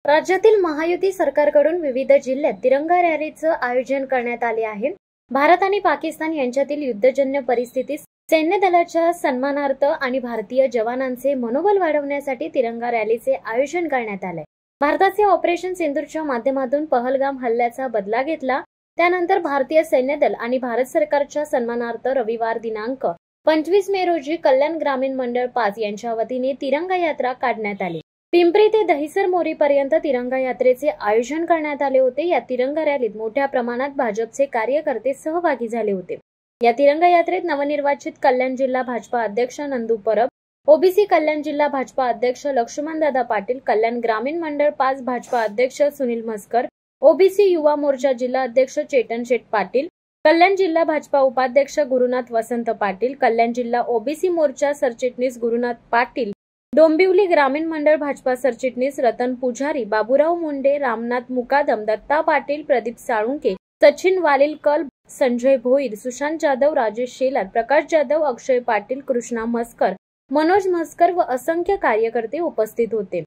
राज्यातील महायुती सरकारकडून विविध जिल्ह्यात तिरंगा रॅलीचं आयोजन करण्यात आले आहे। भारत आणि पाकिस्तान यांच्यातील युद्धजन्य परिस्थितीत सैन्य दलाच्या सन्मानार्थ आणि भारतीय जवानांचे मनोबल वाढवण्यासाठी तिरंगा रॅलीचे आयोजन करण्यात आले। भारताचे ऑपरेशन सिंदूरच्या माध्यमातून पहलगाम हल्ल्याचा बदला घेतला। त्यानंतर भारतीय सैन्य दल आणि भारत सरकारच्या सन्मानार्थ रविवार दिनांक 25 मे रोजी कल्याण ग्रामीण मंडळ 5 यांच्या वतीने तिरंगा यात्रा काढण्यात आली। पिंपरी ते दहिसर मोरीपर्यंत तिरंगा यात्रेचे आयोजन करण्यात आले होते। या तिरंगा रॅलीत मोठ्या प्रमाणात भाजपचे कार्यकर्ते सहभागी झाले होते। या तिरंगा यात्रेत नवनिर्वाचित कल्याण जिल्हा भाजपा अध्यक्ष नंदू परब, ओबीसी कल्याण जिल्हा भाजपा अध्यक्ष लक्ष्मणदादा पाटील, कल्याण ग्रामीण मंडळ 5 भाजपा अध्यक्ष सुनील म्हसकर, ओबीसी युवा मोर्चा जिल्हा अध्यक्ष चेतन शेठ पाटील, कल्याण जिल्हा भाजपा उपाध्यक्ष गुरुनाथ वसंत पाटील, कल्याण जिल्हा ओबीसी मोर्चा सरचिटणीस गुरुनाथ पाटील, डोंबिवली ग्रामीण मंडळ भाजपा सरचिटणीस रतन पुजारी, बाबूराव मुंडे, रामनाथ मुकादम, दत्ता पाटील, प्रदीप साळुंके, सचिन वालिलकर, संजय भोईर, सुशांत जाधव, राजेश शेलार, प्रकाश जाधव, अक्षय पाटील, कृष्णा म्हसकर, मनोज म्हसकर व असंख्य कार्यकर्ते उपस्थित होते।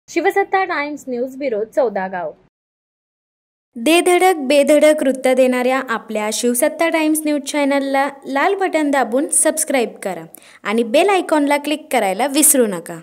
शिवसत्ता टाइम्स न्यूज ब्युरो, चौदागाव। दे धडक बेधडक वृत्त देणाऱ्या आपल्या शिवसत्ता टाइम्स न्यूज चॅनलला लाल बटन दाबून सबस्क्राईब करा आणि बेल आयकॉनला क्लिक करायला विसरू नका।